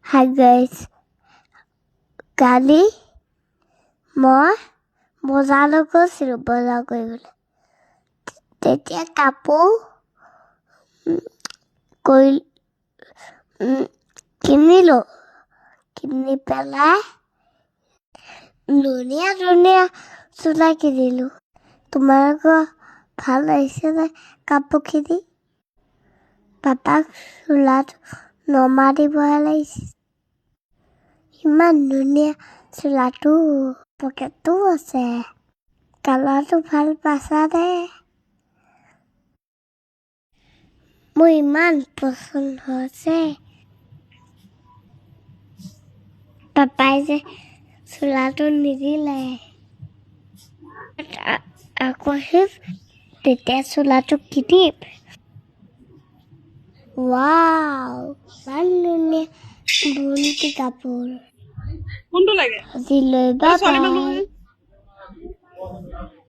Hi guys. কালি মই বজাৰলৈ গৈছিলোঁ বজাৰ কৰিবলৈ। তেতিয়া কাপোৰ কিনিলোঁ। কিনি পেলাই ধুনীয়া ধুনীয়া চোলা কিনিলোঁ। তোমালোকৰ ভাল লাগিছেনে কাপোৰখিনি? পাপাক চোলাটো নমা দিবহে লাগিছে। ইমান ধুনীয়া চোলাটো, পকেটটো আছে। কালাৰটো ভাল পাইছানে? মোৰ ইমান পচন্দ হৈছে। পাপাই যে চোলাটো নিদিলে। আকৌ তেতিয়া চোলাটো কিনিম। ৱাও, ইমান ধুনীয়া বুনটি কাপোৰ। কোনটো লাগে? আজি লৈ বা